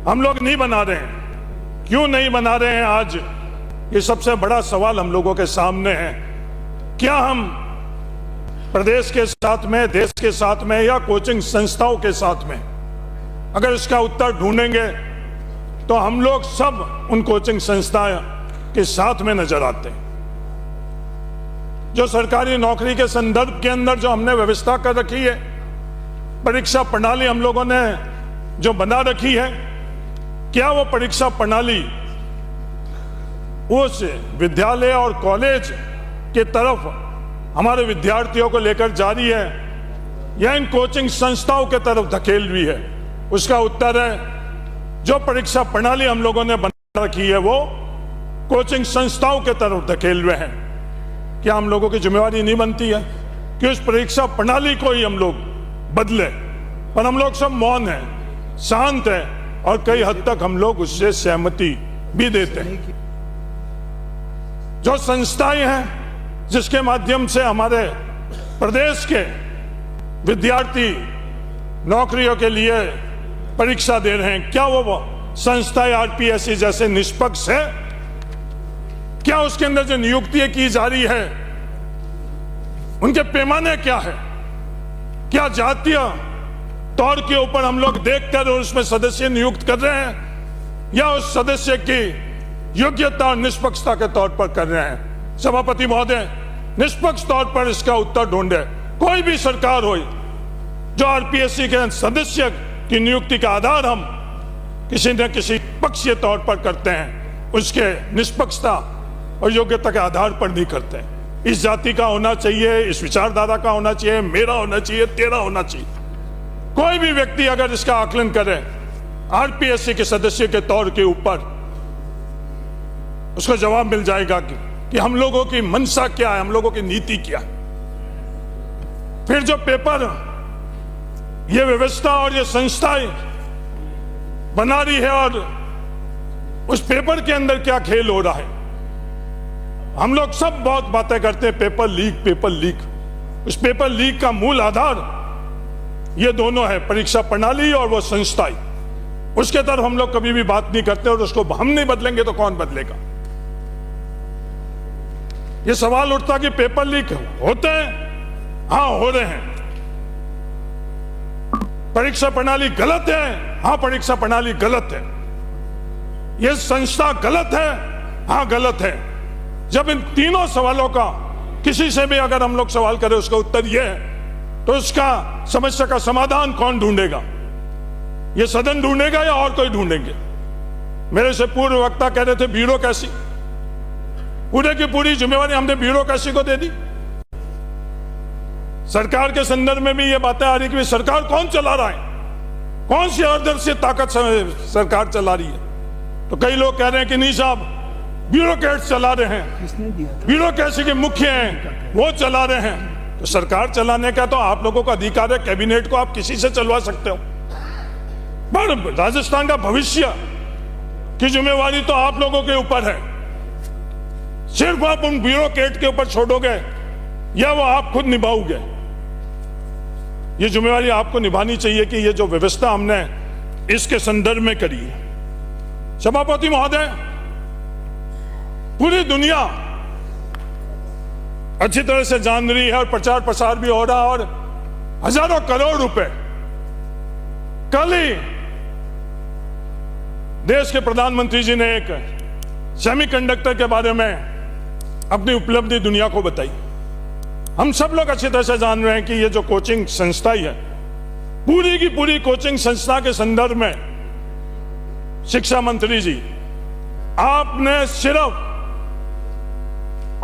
हम लोग नहीं बना रहे हैं। क्यों नहीं बना रहे हैं? आज ये सबसे बड़ा सवाल हम लोगों के सामने है। क्या हम प्रदेश के साथ में, देश के साथ में या कोचिंग संस्थाओं के साथ में, अगर इसका उत्तर ढूंढेंगे तो हम लोग सब उन कोचिंग संस्थाओं के साथ में नजर आते हैं। जो सरकारी नौकरी के संदर्भ के अंदर जो हमने व्यवस्था कर रखी है, परीक्षा प्रणाली हम लोगों ने जो बना रखी है, क्या वो परीक्षा प्रणाली उस विद्यालय और कॉलेज के तरफ हमारे विद्यार्थियों को लेकर जा रही है या इन कोचिंग संस्थाओं के तरफ धकेल रही है? उसका उत्तर है, जो परीक्षा प्रणाली हम लोगों ने बना रखी है वो कोचिंग संस्थाओं के तरफ धकेल रहे हैं। क्या हम लोगों की जिम्मेवारी नहीं बनती है कि उस परीक्षा प्रणाली को ही हम लोग बदले? पर हम लोग सब मौन हैं, शांत हैं और कई हद तक हम लोग उससे सहमति भी देते हैं। जो संस्थाएं हैं जिसके माध्यम से हमारे प्रदेश के विद्यार्थी नौकरियों के लिए परीक्षा दे रहे हैं, क्या वो संस्थाएं आरपीएससी जैसे निष्पक्ष है? क्या उसके अंदर जो नियुक्ति की जा रही है उनके पैमाने क्या है? क्या जातीय तौर के ऊपर हम लोग देखकर उसमें सदस्य नियुक्त कर रहे हैं या उस सदस्य की योग्यता और निष्पक्षता के तौर पर कर रहे हैं? सभापति महोदय, निष्पक्ष तौर पर इसका उत्तर ढूंढे। कोई भी सरकार हो, जो आरपीएससी के सदस्य की नियुक्ति का आधार हम किसी न किसी पक्षीय तौर पर करते हैं, उसके निष्पक्षता और योग्यता के आधार पर नहीं करते हैं। इस जाति का होना चाहिए, इस विचारधारा का होना चाहिए, मेरा होना चाहिए, तेरा होना चाहिए। कोई भी व्यक्ति अगर इसका आकलन करे आरपीएससी के सदस्य के तौर के ऊपर, उसको जवाब मिल जाएगा कि हम लोगों की मंशा क्या है, हम लोगों की नीति क्या है। फिर जो पेपर ये व्यवस्था और ये संस्थाएं बना रही है और उस पेपर के अंदर क्या खेल हो रहा है? हम लोग सब बहुत बातें करते हैं, पेपर लीक, पेपर लीक। उस पेपर लीक का मूल आधार ये दोनों है, परीक्षा प्रणाली और वो संस्थाएं। उसके तरफ हम लोग कभी भी बात नहीं करते और उसको हम नहीं बदलेंगे तो कौन बदलेगा? ये सवाल उठता कि पेपर लीक होते हैं, हाँ हो रहे हैं। परीक्षा प्रणाली गलत है, हाँ परीक्षा प्रणाली गलत है। ये संस्था गलत है, हाँ गलत है। जब इन तीनों सवालों का किसी से भी अगर हम लोग सवाल करें उसका उत्तर यह है, तो उसका समस्या का समाधान कौन ढूंढेगा? ये सदन ढूंढेगा या और कोई ढूंढेंगे? मेरे से पूर्व वक्ता कह रहे थे ब्यूरोक्रेसी, पूरे की पूरी जिम्मेवारी हमने ब्यूरोक्रेसी को दे दी। सरकार के संदर्भ में भी ये बातें आ रही कि सरकार कौन चला रहा है, कौन सी आदर्श ताकत सरकार चला रही है? तो कई लोग कह रहे हैं कि नहीं साहब, ब्यूरोक्रेट्स चला रहे हैं, ब्यूरोक्रेसी के मुख्य हैं वो चला रहे हैं। तो सरकार चलाने का तो आप लोगों का अधिकार है, कैबिनेट को आप किसी से चलवा सकते हो, पर राजस्थान का भविष्य की जिम्मेवारी तो आप लोगों के ऊपर है। सिर्फ आप उन ब्यूरोक्रेट के ऊपर छोड़ोगे या वो आप खुद निभाओगे? ये जिम्मेवारी आपको निभानी चाहिए कि ये जो व्यवस्था हमने इसके संदर्भ में करी है। सभापति महोदय, पूरी दुनिया अच्छी तरह से जान रही है और प्रचार प्रसार भी हो रहा है और हजारों करोड़ रुपए कल ही देश के प्रधानमंत्री जी ने एक सेमीकंडक्टर के बारे में अपनी उपलब्धि दुनिया को बताई। हम सब लोग अच्छी तरह से जान रहे हैं कि ये जो कोचिंग संस्था ही है, पूरी की पूरी कोचिंग संस्था के संदर्भ में शिक्षा मंत्री जी, आपने सिर्फ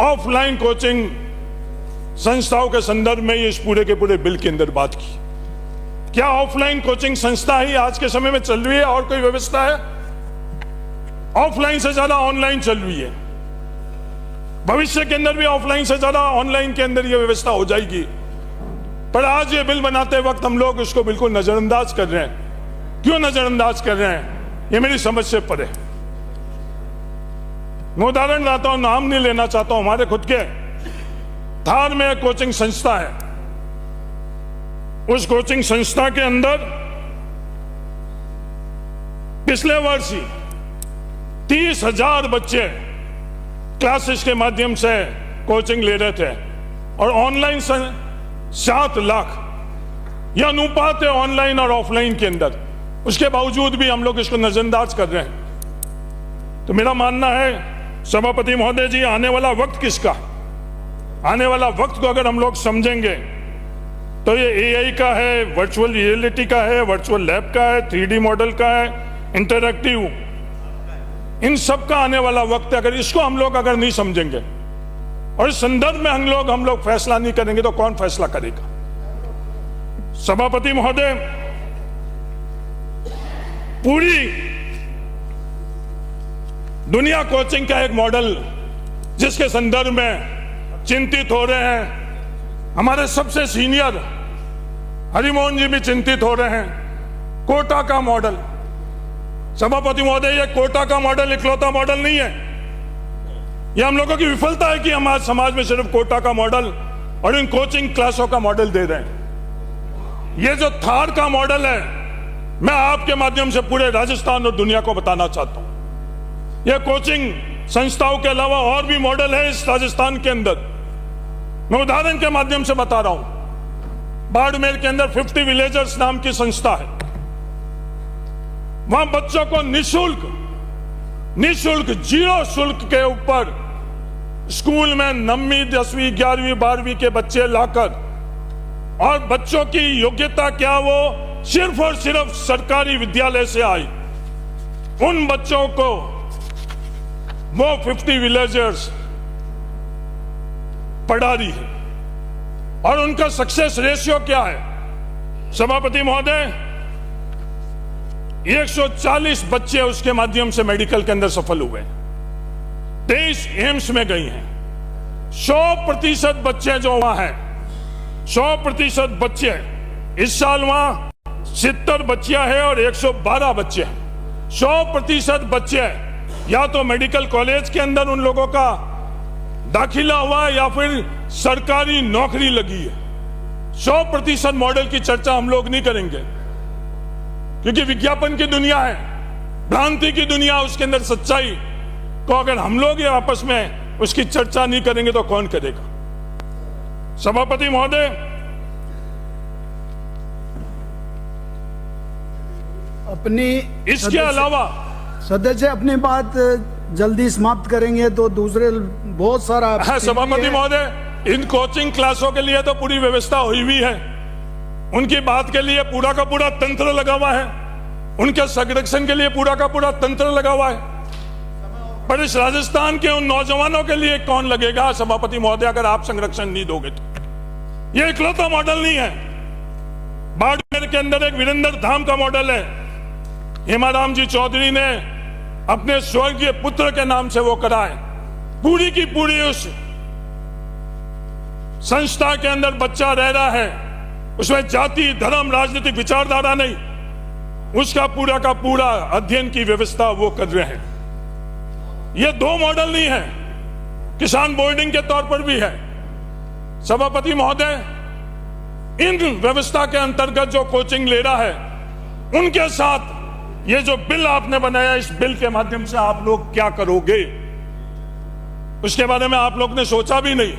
ऑफलाइन कोचिंग संस्थाओं के संदर्भ में इस पूरे के पूरे बिल के अंदर बात की। क्या ऑफलाइन कोचिंग संस्था ही आज के समय में चल रही है और कोई व्यवस्था है? ऑफलाइन से ज्यादा ऑनलाइन चल रही है। भविष्य के अंदर भी ऑफलाइन से ज्यादा ऑनलाइन के अंदर यह व्यवस्था हो जाएगी। पर आज ये बिल बनाते वक्त हम लोग इसको बिल्कुल नजरअंदाज कर रहे हैं। क्यों नजरअंदाज कर रहे हैं? ये मेरी समझ से परे। मैं उदाहरण लाता हूं, नाम नहीं लेना चाहता हूं। हमारे खुद के धार में एक कोचिंग संस्था है। उस कोचिंग संस्था के अंदर पिछले वर्ष ही 30,000 बच्चे क्लासेस के माध्यम से कोचिंग ले रहे थे और ऑनलाइन 7 लाख। यह अनुपात है ऑनलाइन और ऑफलाइन के अंदर। उसके बावजूद भी हम लोग इसको नजरअंदाज कर रहे हैं। तो मेरा मानना है सभापति महोदय जी, आने वाला वक्त किसका? आने वाला वक्त को अगर हम लोग समझेंगे तो ये एआई का है, वर्चुअल रियलिटी का है, वर्चुअल लैब का है, 3D मॉडल का है, इंटरैक्टिव, इन सब का आने वाला वक्त है। अगर इसको हम लोग अगर नहीं समझेंगे और इस संदर्भ में हम लोग फैसला नहीं करेंगे तो कौन फैसला करेगा? सभापति महोदय, पूरी दुनिया कोचिंग का एक मॉडल जिसके संदर्भ में चिंतित हो रहे हैं, हमारे सबसे सीनियर हरिमोहन जी भी चिंतित हो रहे हैं। कोटा का मॉडल, सभापति महोदय, यह कोटा का मॉडल इकलौता मॉडल नहीं है। यह हम लोगों की विफलता है कि हमारे समाज में सिर्फ कोटा का मॉडल और इन कोचिंग क्लासों का मॉडल दे रहे हैं। यह जो थार का मॉडल है, मैं आपके माध्यम से पूरे राजस्थान और दुनिया को बताना चाहता हूं। यह कोचिंग संस्थाओं के अलावा और भी मॉडल है इस राजस्थान के अंदर। मैं उदाहरण के माध्यम से बता रहा हूं। बाड़मेर के अंदर 50 विलेजर्स नाम की संस्था है। वहां बच्चों को निशुल्क 0 शुल्क के ऊपर स्कूल में 9वीं 10वीं 11वीं 12वीं के बच्चे लाकर, और बच्चों की योग्यता क्या, वो सिर्फ और सिर्फ सरकारी विद्यालय से आई, उन बच्चों को वो 50 विलेजर्स पढ़ा रही है। और उनका सक्सेस रेशियो क्या है सभापति महोदय? 140 बच्चे उसके माध्यम से मेडिकल के अंदर सफल हुए, 23 एम्स में गई हैं। 100% बच्चे जो वहां हैं, 100% बच्चे, इस साल वहां 70 बच्चियां हैं और 112 बच्चे हैं। 100% बच्चे या तो मेडिकल कॉलेज के अंदर उन लोगों का दाखिला हुआ है या फिर सरकारी नौकरी लगी है। 100% मॉडल की चर्चा हम लोग नहीं करेंगे क्योंकि विज्ञापन की दुनिया है, भ्रांति की दुनिया, उसके अंदर सच्चाई को अगर हम लोग ये आपस में उसकी चर्चा नहीं करेंगे तो कौन करेगा? सभापति महोदय, अपनी इसके अलावा सदस्य अपनी बात जल्दी समाप्त करेंगे तो दूसरे बहुत सारा सभापति महोदय, इन कोचिंग क्लासों के लिए तो पूरी व्यवस्था हुई हुई है। उनकी बात के लिए पूरा का पूरा तंत्र लगा हुआ है, उनके संरक्षण के लिए पूरा का पूरा तंत्र लगा हुआ है। पर इस राजस्थान के उन नौजवानों के लिए कौन लगेगा सभापति महोदय अगर आप संरक्षण नहीं दोगे तो? ये इकलौता मॉडल नहीं है। बाड़मेर के अंदर एक वीरेंद्र धाम का मॉडल है। हेमाराम जी चौधरी ने अपने स्वर्गीय पुत्र के नाम से वो कराए। पूरी की पूरी उस संस्था के अंदर बच्चा रह रहा है, उसमें जाति धर्म राजनीतिक विचारधारा नहीं, उसका पूरा का पूरा अध्ययन की व्यवस्था वो कर रहे हैं। ये 2 मॉडल नहीं है, किसान बोर्डिंग के तौर पर भी है। सभापति महोदय, इन व्यवस्था के अंतर्गत जो कोचिंग ले रहा है उनके साथ ये जो बिल आपने बनाया, इस बिल के माध्यम से आप लोग क्या करोगे उसके बारे में आप लोग ने सोचा भी नहीं।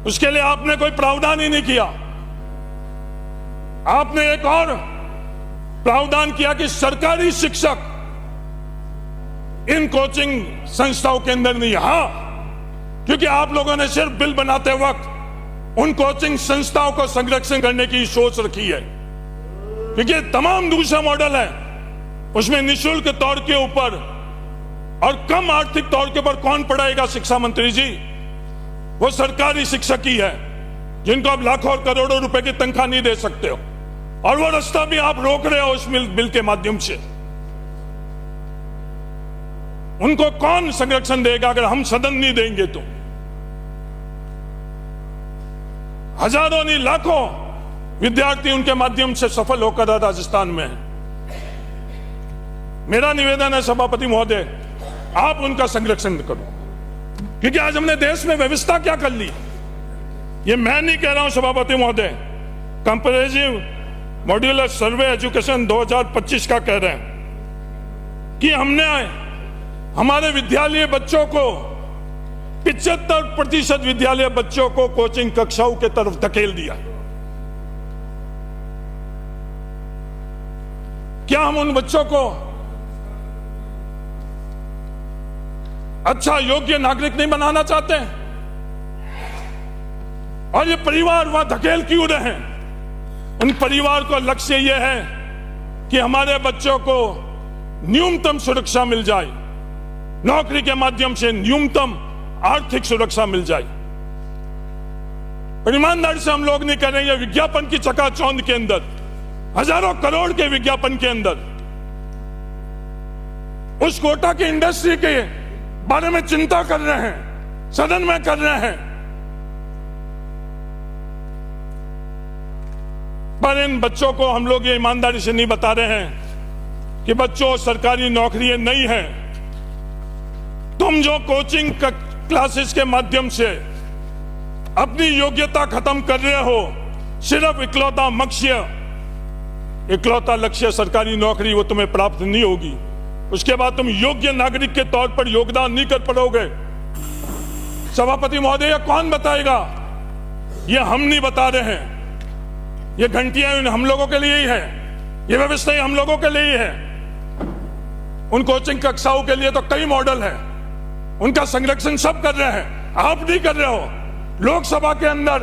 उसके लिए आपने कोई प्रावधान ही नहीं किया। आपने एक और प्रावधान किया कि सरकारी शिक्षक इन कोचिंग संस्थाओं के अंदर नहीं। हां, क्योंकि आप लोगों ने सिर्फ बिल बनाते वक्त उन कोचिंग संस्थाओं को संरक्षण करने की सोच रखी है, क्योंकि तमाम दूसरा मॉडल है उसमें निःशुल्क तौर के ऊपर और कम आर्थिक तौर के ऊपर कौन पढ़ाएगा? शिक्षा मंत्री जी, वो सरकारी शिक्षक ही है जिनको आप लाखों और करोड़ों रुपए की तनख्वाह नहीं दे सकते हो, और वो रास्ता भी आप रोक रहे हो उस बिल के माध्यम से। उनको कौन संरक्षण देगा अगर हम सदन नहीं देंगे तो? हजारों नहीं लाखों विद्यार्थी उनके माध्यम से सफल होकर राजस्थान में है। मेरा निवेदन है सभापति महोदय, आप उनका संरक्षण करो, क्योंकि आज हमने देश में व्यवस्था क्या कर ली। ये मैं नहीं कह रहा हूं सभापति महोदय, कंपैरेटिव मॉड्यूलर सर्वे एजुकेशन 2025 का कह रहे हैं। कि हमने हमारे विद्यालय बच्चों को 75% विद्यालय बच्चों को कोचिंग कक्षाओं के तरफ धकेल दिया। क्या हम उन बच्चों को अच्छा योग्य नागरिक नहीं बनाना चाहते हैं? और ये परिवार वहां धकेल क्यों रहे हैं? इन परिवार को लक्ष्य यह है कि हमारे बच्चों को न्यूनतम सुरक्षा मिल जाए, नौकरी के माध्यम से न्यूनतम आर्थिक सुरक्षा मिल जाए। ईमानदारी से हम लोग नहीं कर रहे हैं। विज्ञापन की चकाचौंध के अंदर, हजारों करोड़ के विज्ञापन के अंदर उस कोटा की इंडस्ट्री के बारे में चिंता कर रहे हैं, सदन में कर रहे हैं, पर इन बच्चों को हम लोग ये ईमानदारी से नहीं बता रहे हैं कि बच्चों सरकारी नौकरी नहीं है। तुम जो कोचिंग क्लासेस के माध्यम से अपनी योग्यता खत्म कर रहे हो, सिर्फ इकलौता लक्ष्य सरकारी नौकरी, वो तुम्हें प्राप्त नहीं होगी। उसके बाद तुम योग्य नागरिक के तौर पर योगदान नहीं कर पाओगे। सभापति महोदय, यह कौन बताएगा? ये हम नहीं बता रहे हैं। ये घंटियां हम लोगों के लिए ही है, ये व्यवस्था हम लोगों के लिए ही है। उन कोचिंग कक्षाओं के लिए तो कई मॉडल है, उनका संरक्षण सब कर रहे हैं। आप नहीं कर रहे हो। लोकसभा के अंदर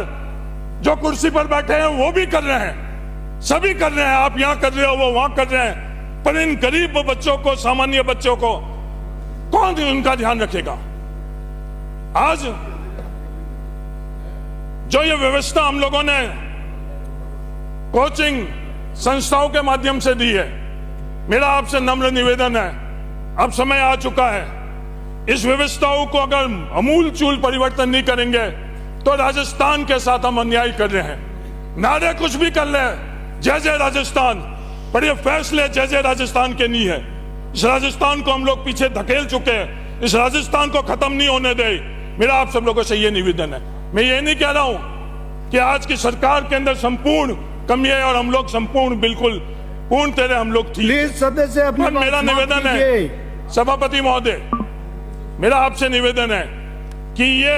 जो कुर्सी पर बैठे हैं वो भी कर रहे हैं, सभी कर रहे हैं। आप यहां कर रहे हो, वो वहां कर रहे हैं, पर इन गरीब बच्चों को, सामान्य बच्चों को कौन उनका ध्यान रखेगा? आज जो ये व्यवस्था हम लोगों ने कोचिंग संस्थाओं के माध्यम से दी है, मेरा आपसे नम्र निवेदन है, अब समय आ चुका है। इस व्यवस्थाओं को अगर अमूलचूल परिवर्तन नहीं करेंगे तो राजस्थान के साथ हम अन्याय कर रहे हैं। नारे कुछ भी कर ले, जय जय राजस्थान, पर ये फैसले जय जय राजस्थान के नहीं है। इस राजस्थान को हम लोग पीछे धकेल चुके हैं। इस राजस्थान को खत्म नहीं होने दे। मेरा आप सब लोगों से ये निवेदन है। मैं ये नहीं कह रहा हूं कि आज की सरकार के अंदर संपूर्ण कमी है और हम लोग संपूर्ण बिल्कुल पूर्ण तरह हम लोग ठीक। सदस्य अपनी बात मेरा निवेदन है सभापति महोदय, मेरा आपसे निवेदन है कि ये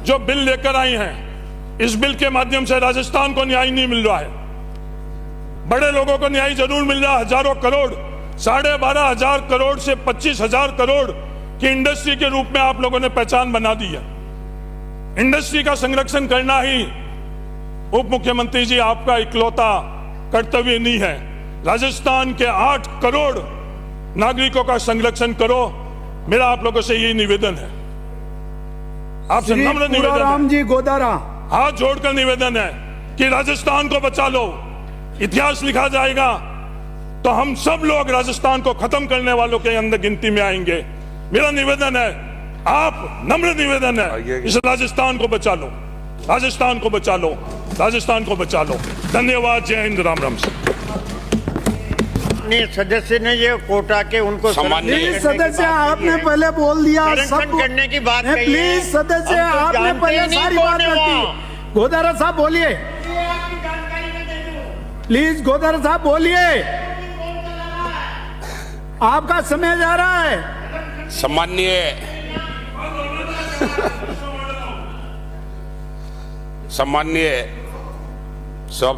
जो बिल लेकर आई हैं, इस बिल के माध्यम से राजस्थान को न्याय नहीं मिल रहा है। बड़े लोगों को न्याय जरूर मिल रहा है। हजारों करोड़, 12,500 करोड़ से 25,000 करोड़ की इंडस्ट्री के रूप में आप लोगों ने पहचान बना दी है। इंडस्ट्री का संरक्षण करना ही उप मुख्यमंत्री जी आपका इकलौता कर्तव्य नहीं है। राजस्थान के 8 करोड़ नागरिकों का संरक्षण करो। मेरा आप लोगों से यही निवेदन है, आपसे नम्र निवेदन जी गोदारा हाथ जोड़कर निवेदन है कि राजस्थान को बचा लो। इतिहास लिखा जाएगा तो हम सब लोग राजस्थान को खत्म करने वालों के अंदर गिनती में आएंगे। मेरा निवेदन है, आप नम्र निवेदन है, इस राजस्थान को बचा लो, राजस्थान को बचा लो, राजस्थान को बचा लो। धन्यवाद। जय हिंद, राम राम। सदस्य ने ये कोटा के उनको प्लीज सदस्य आपने पहले बोल दिया, सब करने की बात कही है। प्लीज सदस्य आपने पहले सारी बात रखी। गोदारा साहब बोलिए, प्लीज गोदारा साहब बोलिए, आपका समय जा रहा है। सम्माननीय सब